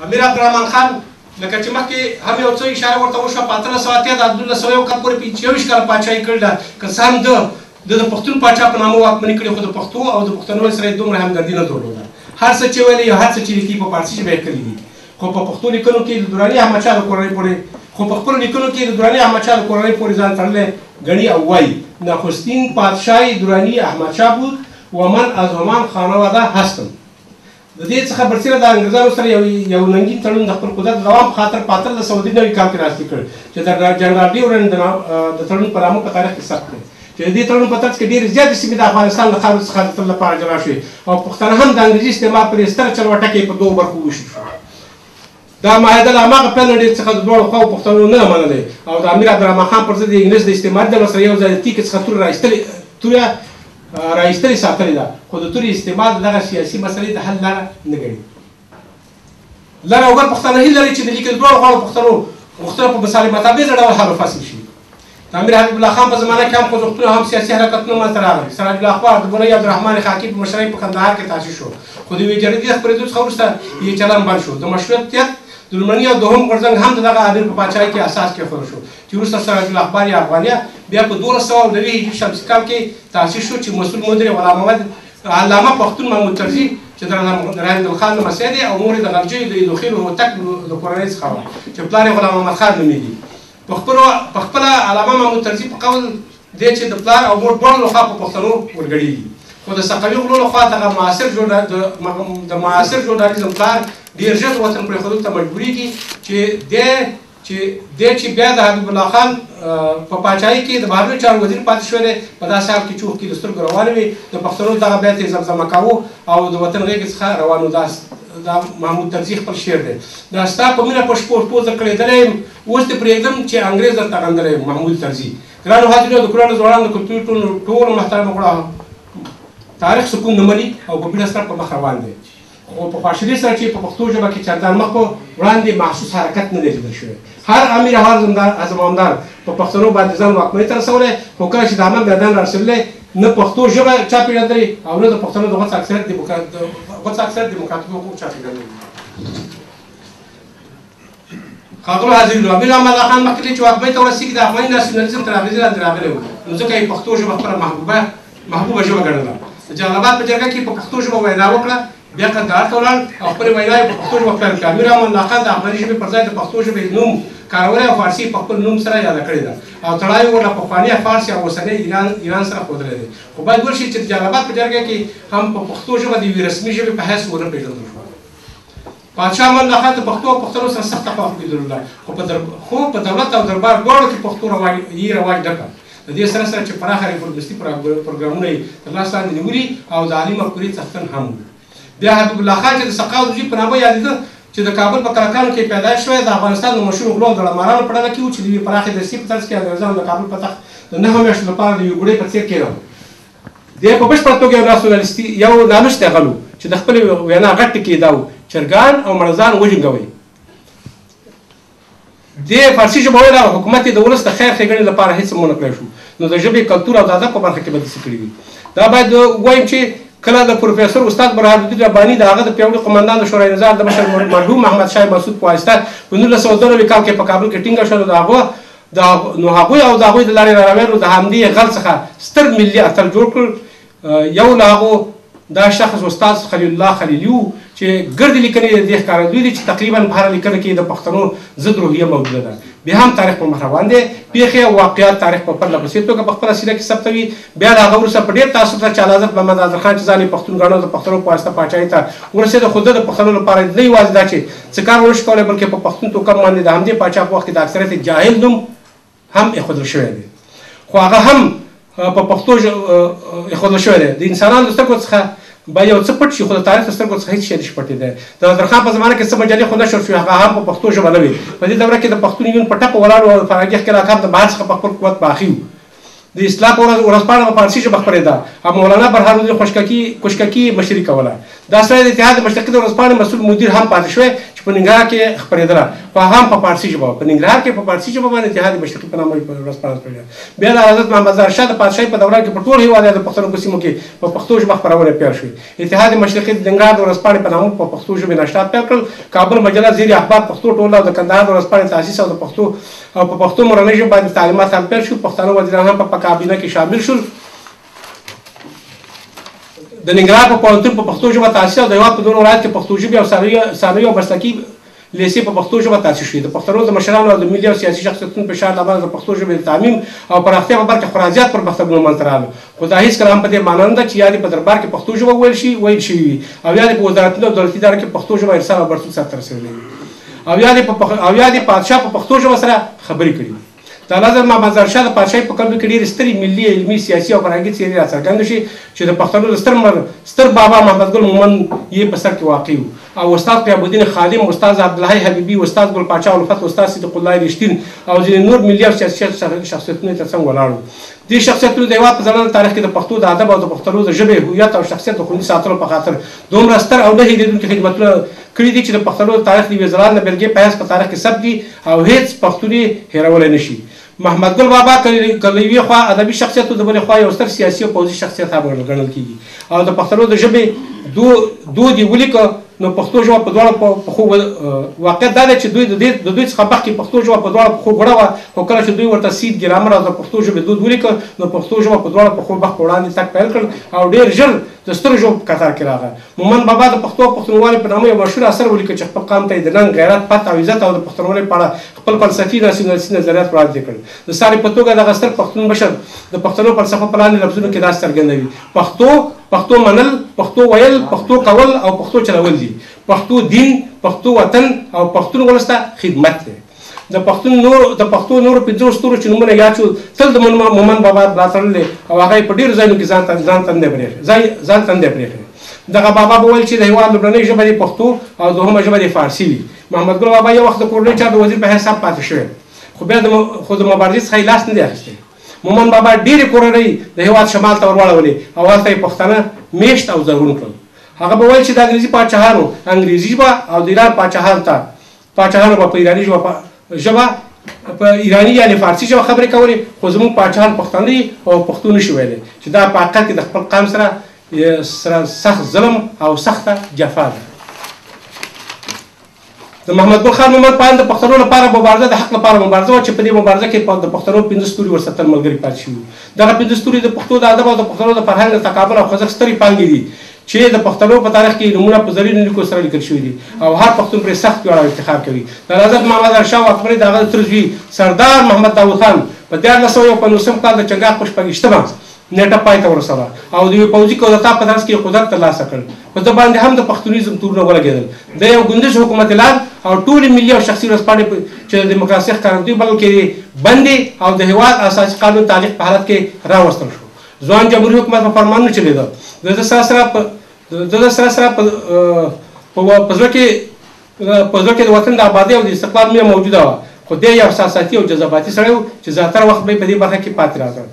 امیر عبدالرحمن خان لکه چې مخکې هم یو څه اشاره ورته وشوه په 1813 د 1901 کال پورې 25 کاله پاچاهي کړې ده که څه هم د پښتون پاچا په نامه واکمني کړې خو د پښتو او د پښتنو سره یې دومره همدردي نه درلوده هر څه چې ویلي یا هر څه چې لیکي په فارسي ژبه یې کړي دي خو په پښتو لیکنو کې د دراني احمدشاه د کورنۍ پورې خو په خپلو لیکنو کې د دراني احمدشاه د کورنۍ پورې ځان تړلی ګڼي او وایي نخستین پادشاه دراني احمدشاه بود و من از همان خانواده هستم د دې څخه برسېره د انګریزانو سره یو ننګین تړون د خپل قدرت دوام په خاطر په 1890 کال کې راسته کړ چې د جنرال ډیورن د تړون په نامه په تاریخ کې ثبت کړ چې د دې تړون په ترڅ کې ډېرې زیاتې سیمې د افغانستان له خاورې څخه د تل لپاره جلا شوې او پښتانه هم د انګریزي استعمار پر ستره چلوټه کې په دوو برخو وویشل شو دا معاهده له هماغه پیل نه ډېر څخه د دواړو خواو پښتنو نه منلې او د امیر عبدالرحمن خان پر ضد د انګلیس د استعماري ډلو سره یو ځای د تیکې څخه توره رایستلې ساتلې ده خو د تورې استعمال دغه سیاسي مسلې د حل لاره نه ګڼي لر او ګر پښتانه هیله لري چې د لیک د دواړو خواو پښتنو غوښتنه په مسالمتابیزه ډول حل و فصل شي د امیر حبیب الله خان په زمانه کې هم خوځښتونه هم سیاسي حرکتونه منځته راغلل سراج الاخبار د بني عبدالرحمن خاکي په مشرۍ په کندهار کې تاسیس شو خو د یوې جریدې خپرېدو څخه وروسته یې چلن بند شو د مشروطیت د لومړني او دوهم غورځنګ هم د دغه عادل په پاچاهۍ کې اساس کېښودل شو چې وروسته سراج الاخبار یا افغانیه بیا په 1290 هجري شمسي کال کې تاسیس شو چې مسؤل مدیر غلام محمد علامه پښتون محمود طرزي چې د رحمت خان لمسی دی او مور یې د غلجیو د ایدوخیل هوتک د کورنۍ څخه وه چې پلار یې غلام محمد خان نومېږي په خپله علامه محمود طرزي په قول دی چې د پلار او مور دواړو لخوا په پښتنو ورګډېږي خو د صفوي غلو لخوا دغه معاصر ژورنالیزم پلار ډېر ژر وطن پرېښودلو ته مجبورېږي چې بیا د حبیب الله خان په پاچاهۍ کې د بهرنیو چارو وزیر پاتې شوی دی په داسې حال کې چې اوښکې د سترګو روانې وي د پښتنو دغه بیت یې زمزمه کاوه او د وطن غېږې څخه روانو دا محمود طرزي خپل شعر دی دا ستا په مینه په شپو شپو زه کړېدلی یم اوس دې پرېږدم چې انګرېز درته غندلی یم محمود طرزي ګرانو حاضرینو د کورانو ځوانانو د کلتوري ټولو محترمو غړو تاریخ سکون نه مني او په بیړه سره په مخ روان دی خو په خواشینۍ سره چې په پښتو ژبه کې چندان مخ په وړاندې محسوس حرکت نه دی لیدل شوی هر امیر او هر زمامدار په پښتنو باندې ځان واکمنۍ ته رسولی خو کله چې د عمل میدان را رسېدلی نه پښتو ژبه چا پېژندلې او نه د پښتنو د غوڅ اکثریت دیموکراتیکو حقوقو چا پېژندلې ښاغلو حاضرینو امیر امان الله خان مخکې چې واکمنۍ ته ورسېږي د افغاني ناسیونالیزم تر اغېزې لاندې راغلی و نو ځکه یې پښتو ژبه خپله محبوبه ژبه ګڼله د جلال آباد په جرګه کې په پښتو ژبه وینا وکړه بیا کندهار ته ولاړ او خپلې ویناوې په پښتو ژبه پیل کړه امیر امان الله خان د افغاني ژبې پر ځای د پښتو ژبې نوم کارولی او فارسي په خپل نوم سره یاده کړې ده او تړاو یې ورله پخواني فارسي او اوسنی ایران سره ښودلی دی خو باید وشي چې د جلال آباد په جرګه کې هم په پښتو ژبه د یوې رسمي ژبې په حیث ونه پېژندل شوه پادشاه امان الله خان د پښتو او پښتنو سره سخته خواخوږي درلوده خو په دولت او دربار دواړو کې پښتو یې رواج نه کړ د دې سره سره چې پراخه ریفورمستي پروګرامونه یې تر لاس لاندې نیولي او د عالي مفکورې څښتن هم و بیا حبیب الله خان چې د سقاو دوجي په نامه یادېده چې د کابل په کلکانو کې پیدا شوی د افغانستان د مشهورو غلو او دړمارانو په ډله کې و چې د یوې پراخې دستې په ترڅ کې انګریزانو د کابل په تخت د 9 میاشتو لپاره د یوې ګوډۍ په څېر کېنول دی په بشپړه توګه یو نالوستی غل و چې د خپلې وینا غټ ټکي دا و چرګان او مړزان وجنګوئ دې فارسي ژبه ویله او حکومت یې د ولس د خیر ښېګڼې لپاره هېڅ هم ونه کړی شو نو د ژبې کلتور او د ادب په برخه کې به داسې کړي وي دا باید ووایم چې کله د پروفیسور استاد برهانالدین رباني د هغه د پیاوړي قمندان د شورای نظام د مشر مرحوم محمد شاه مسعود په واسطه په 1992 کال کې په کابل کې ټینګه شوه نو هغوی او د هغوی د لارې رارویانو د همدې غل څخه ستر ملي اتل جوړ کړ یو له هغو دا شخص استاد خلیل الله خلیلي و چې ګردې لیکنې د دې ښکارندوی دي چې تقریبا په هره لیکنه کې د پښتنو ضد روحیه موجوده ده بیا هم تاریخ په مخ روان دی پیښې او واقعات تاریخ په پرله پسې توګه په خپله سیره کې ثبتوي بیا د هغه وروسته په ډېر تاسف سره چې اعلیحضرت محمد اعظم خان چې ځان یې پښتون ګڼو د پښتنو په واسطه پاچاهۍ ته ورسېده خو د پښتنو لپاره نه یوازې دا چې څه کار ونه شي کولی بلکې په پښتون توکم باندې د همدې پاچا په وخت کې د اکثریت جاهل نوم هم ایښودل شوی دی خو هغه هم په پښتو ایښودل شوی دی د انسانانو د سترګو څخه باید یو څه پټ شي خو د تاریخ د سترګو څخه هېڅ شی نشي پټېدی د نادرخان په زمانه کې څه مجلې خو نشر شوې هغه هم په پښتو ژبه نه وي په دې دوره کې د پښتون یون په ټپه ولاړ و او فرهنګي ښکېلاکات د بهر څخه په خپل قوت باخي و د اصلاح ورځپاڼه په فارسي ژبه خپرېده او مولانا برهانالدین کوشککي مشري کوله دا سړی د اتحاد مشرقي د ورځپاڼې مسؤل مدیر هم پاتې شوی چې چې په ننګرهار کې خپرېدله خو هغه هم په فارسي ژبه وه. په ننګرهار کې په فارسي ژبه باندې اتحاد مشرقي په نامه ورځپاڼه خپرېده. بیا د حضرت محمد ظاهر شاه د پادشاهۍ په دوران کې په ټول هېواد د پښتنو په سیمو کې په پښتو ژبه خپرونې پیل شوې. اتحاد مشرقي د ننګرهار د ورځپاڼې په نامه په پښتو ژبې نشرات پیل کړل. کابل مجله زیر اخبار پښتو ټوله او د کندهار د ورځپاڼې تاسیس او د پښتو او په پښتو مورنۍ ژبه باندې تعلیمات هم پیل شو. پښتانه وزیران هم په کابینه کې شامل شول. د ننګرهار په پوهنتون په پښتو ژبه تاسیس او د هېواد په نورو ولایت کې پښتو ژبې او ثانوي او مسلکي لیسې په پښتو ژبه تاسیس شوې. د پښتنو د مشرانو او د ملي او سیاسي شخصیتونو فشار له امله د پښتو ژبې د تعمیم او پراختیا په برخه خورا زیات پرمختګونه منځته راغلل. خو دا هېڅکله هم په دې معنا نه ده چې یا دې په دربار کې پښتو ژبه ویل شوي وي او یا دې په وزارتونو او دولتي ادارو کې پښتو ژبه ارسال او برسول سرته رسېدلې وي او یا دې پادشاه په پښتو ژبه سره خبرې کړي وي. د حضرت محمد ظاهر شاه د پادشاهۍ په کلونو کې ډېرې سترې ملي علمي سیاسي او فرهنګي څېرې راڅرګندې شي چې د پښتنو د ستر بابا محمد ګل مومند یې په سر کې واقع و او استاد قیام الدین خادم، استاد عبدالحی حبیبي، استاد ګل پاچا الفت، استاد صدیق الله رښتین او ځینې نور ملي او سیاسي شخصیتونه تر څنګ ولاړ وو. دې شخصیتونو د هېواد په ځلانده تاریخ کې د پښتو د ادب او د پښتنو د ژبې هویت او شخصیت د خوندي ساتلو په خاطر دومره ستر او نه هېرېدونکي خدمتونه کړي دي چې د پښتنو د تاریخ د یوې ځلانده بېلګې په حیث په تاریخ کې ثبت دي او هېڅ پښتون یې هېرولی نه شي. محمد ګل بابا که له یوې خوا ادبي شخصیت او د بلې خوا یو ستر سیاسي او پوځي شخصیت هم ګڼل کېږي او د پښتنو د ژبې دود یې ولیکه نو پښتو ژبه په دواړو پښو واقعیت دا دی چې دوی د دوی څخه مخکې پښتو ژبه په دواړو پښو ګړه وه خو کله چې دوی ورته سید ګرامر او د پښتو ژبې دود ولیکه نو پښتو ژبه په دواړو پښو مخ په وړاندې تګ پیل کړ او ډېر ژر د سترو ژبو په کتار کې راغی. مومند بابا د پښتو او پښتونولۍ په نامه یو مشهور اثر ولیکه چې خپل قام ته یې د ننګ، غیرت، پت او عزت او د پښتونولۍ په اړه خپل فلسفي ناسیونالیستي نظریات وړاندې کړل. د ساري په توګه دغه ستر پښتون مشر د پښتنو فلسفه په لاندې لفظونو کې داسې څرګندوي: پښتو منل، پښتو ویل، پښتو کول او پښتو چلول دي. پښتو دین، پښتو وطن او پښتون ولس ته خدمت دی. د پښتو نورو پنځو ستورو چې نومونه یاد شول تل د مومند بابا ملاتړل دي او هغه یې په ډېرو ځایونو کې ځان تندی پرېښی. دغه بابا به ویل چې د هېواد لومړنۍ ژبه دې پښتو او دوهمه ژبه دې فارسي وي. محمد ګل بابا یو وخت د کورنۍ چارو د وزیر په حیث هم پاتې شوی خو بیا خو د مبارزې څخه یې لاس نه دی اخیستی. مومند بابا ډېرې کورنۍ د هېواد شمال ته ورواړولې او هلته یې پښتانه میشت او زرغون کړل. هغه به ویل چې د انګریزي پاچاهانو انګریزي ژبه او د ایران پاچاهانو به په ایراني ژبه په ایراني یعنې فارسي ژبه خبرې کولې خو زموږ پاچاهان پښتانه او پښتو نشي ویلی چې دا په حقیقت کې د خپل قام سره سخت ظلم او سخته جفا ده. د محمد ګل خان مومند پاین د پښتنو لپاره مبارزه د حق لپاره مبارزه وه چې په دې مبارزه کې د پښتنو 5 ستوري ورسره تل ملګري پاتې شوي. دغه 5 ستوري د پښتو د ادب او د پښتنو د فرهنګ د تکامل او خوځښت سترې پانګې دي چې د پښتنو په تاریخ کې نمونه په زرینو لیکو سره لیکل شوي دي او هر پښتون پرې سخت ویاړ او افتخار کوي. د حضرت محمد ظاهر شاه واکمنۍ د هغه تر زوی سردار محمد داود خان په 1951 کال د چنګاښ په 26مه نیټه پای ته ورسوله او د یوې پوځي کودتا په ترڅ کې قدرت ترلاسه کړ. په ده باندې هم د پښتونیزم تورونه ولګېدل. د یو ګوندیز حکومت اعلان او ټولې ملي او شخصي ورځپاڼې چې د دیموکراسۍ ښکارندوی بلل کېدې بندې او د هېواد اساسي قانون تعلیق په حالت کې راوستل شو. ځوان جمهوري حکومت په فرمان نه چلېده. د ده سره په زړه کې د وطن د آبادۍ او د استقلال مینه موجوده وه خو دی یو احساساتي او جذباتي سړی و چې زیاتره وخت به یې په دې برخه کې پاتې راغی.